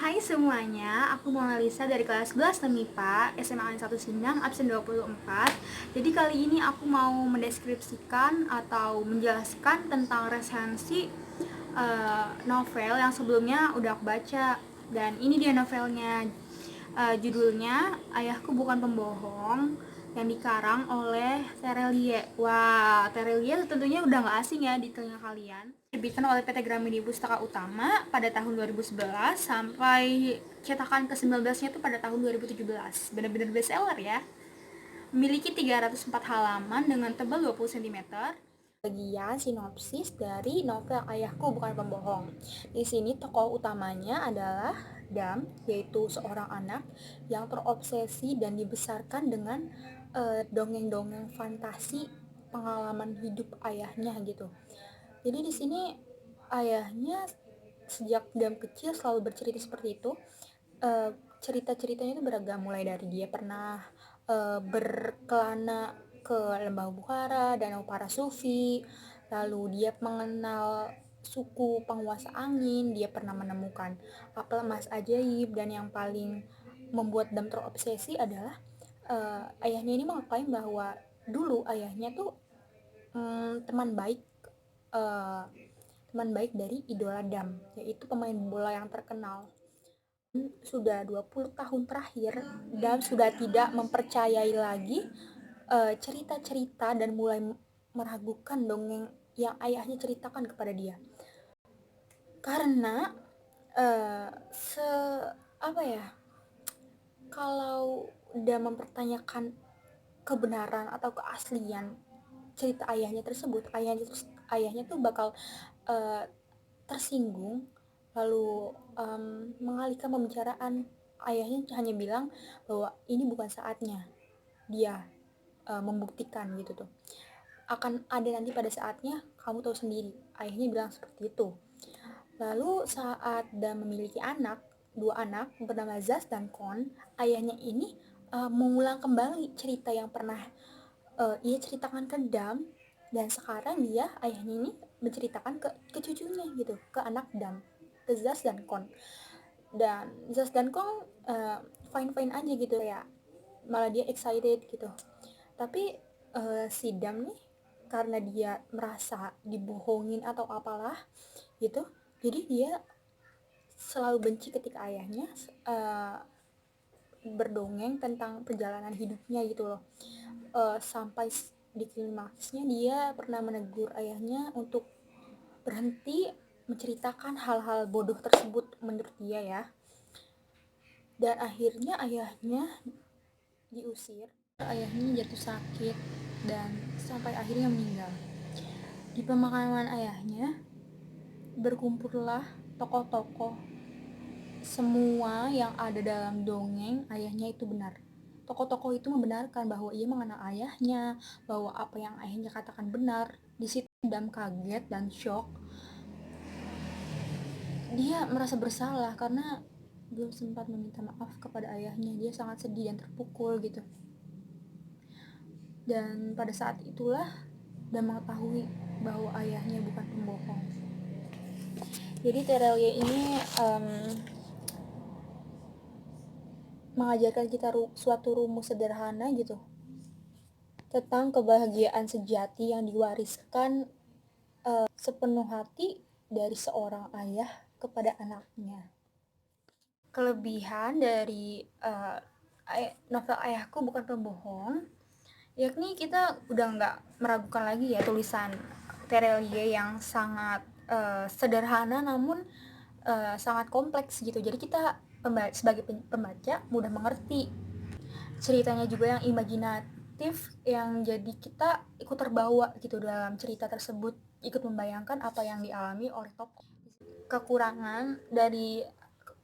Hai semuanya, aku Mona Lisa dari kelas 11 MIPA, SMA Angin 1 Sindang, absen 24. Jadi kali ini aku mau mendeskripsikan atau menjelaskan tentang resensi novel yang sebelumnya udah aku baca. Dan ini dia novelnya. Judulnya Ayahku Bukan Pembohong, yang dikarang oleh Terelie. Wah, Terelie tentunya udah gak asing ya di telinga kalian. Diterbitkan oleh PT Gramedia Pustaka Utama pada tahun 2011 sampai cetakan ke-19-nya itu pada tahun 2017. Benar-benar bestseller ya. Memiliki 304 halaman dengan tebal 20 cm. Bagian sinopsis dari novel Ayahku Bukan Pembohong. Di sini tokoh utamanya adalah Dam, yaitu seorang anak yang terobsesi dan dibesarkan dengan dongeng-dongeng fantasi pengalaman hidup ayahnya gitu. Jadi di sini ayahnya sejak Dam kecil selalu bercerita seperti itu. Cerita-ceritanya itu beragam, mulai dari dia pernah berkelana ke Lembah Bukhara, Danau Parasufi, lalu dia mengenal suku penguasa angin, dia pernah menemukan apel emas ajaib, dan yang paling membuat Dam terobsesi adalah ayahnya ini mengklaim bahwa dulu ayahnya tuh teman baik dari idola Dam, yaitu pemain bola yang terkenal. Sudah 20 tahun terakhir, Dam sudah tidak mempercayai lagi cerita-cerita dan mulai meragukan dongeng yang ayahnya ceritakan kepada dia. Karena uh, se apa ya, kalau Dam mempertanyakan kebenaran atau keaslian cerita ayahnya tuh bakal uh, tersinggung, lalu mengalihkan pembicaraan. Ayahnya hanya bilang bahwa ini bukan saatnya dia membuktikan gitu tuh, akan ada nanti pada saatnya, kamu tahu sendiri, ayahnya bilang seperti itu. Lalu saat Dan memiliki dua anak bernama Zaz dan Kon, ayahnya ini mengulang kembali cerita yang pernah ia ceritakan ke Dam, dan sekarang ayahnya ini menceritakan ke cucunya gitu, ke anak Dam, ke Zaz dan Kon. Dan Zaz dan Kon fine aja gitu ya, malah dia excited gitu. Tapi si Dam nih, karena dia merasa dibohongin atau apalah gitu, jadi dia selalu benci ketika ayahnya berdongeng tentang perjalanan hidupnya gitu loh. Sampai di klimaksnya dia pernah menegur ayahnya untuk berhenti menceritakan hal-hal bodoh tersebut menurut dia ya. Dan akhirnya ayahnya diusir, ayahnya jatuh sakit dan sampai akhirnya meninggal. Di pemakaman ayahnya berkumpullah tokoh-tokoh semua yang ada dalam dongeng ayahnya itu benar. Tokoh-tokoh itu membenarkan bahwa ia mengenal ayahnya, bahwa apa yang ayahnya katakan benar. Di situ Dam kaget dan shock. Dia merasa bersalah karena belum sempat meminta maaf kepada ayahnya. Dia sangat sedih dan terpukul gitu. Dan pada saat itulah Dam mengetahui bahwa ayahnya bukan pembohong. Jadi Terelie ini mengajarkan kita suatu rumus sederhana gitu, tentang kebahagiaan sejati yang diwariskan sepenuh hati dari seorang ayah kepada anaknya. Kelebihan dari novel Ayahku Bukan Pembohong, yakni kita udah nggak meragukan lagi ya tulisan Terelie yang sangat sederhana namun sangat kompleks gitu. Jadi kita sebagai pembaca mudah mengerti. Ceritanya juga yang imajinatif, yang jadi kita ikut terbawa gitu dalam cerita tersebut, ikut membayangkan apa yang dialami oleh tokoh. Kekurangan dari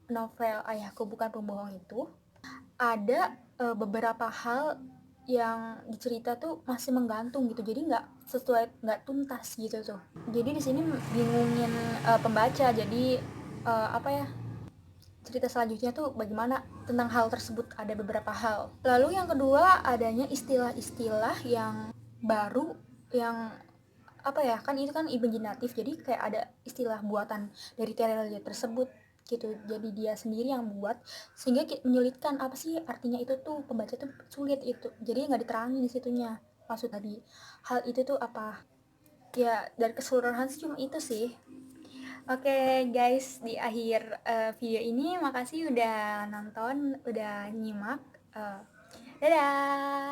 novel Ayahku Bukan Pembohong itu ada beberapa hal yang dicerita tuh masih menggantung gitu, jadi nggak tuntas gitu tuh. Jadi di sini bingungin pembaca. Jadi apa ya, cerita selanjutnya tuh bagaimana tentang hal tersebut, ada beberapa hal. Lalu yang kedua, adanya istilah-istilah yang baru, yang apa ya, kan itu kan imajinatif, jadi kayak ada istilah buatan dari Terelie tersebut. gitu. Jadi dia sendiri yang buat, sehingga menyulitkan apa sih artinya itu tuh, pembaca tuh sulit itu. Jadi nggak diterangin di situnya maksud tadi. Hal itu tuh apa? Ya dari keseluruhan sih cuma itu sih. Oke guys, di akhir video ini makasih udah nonton, udah nyimak. Dadah.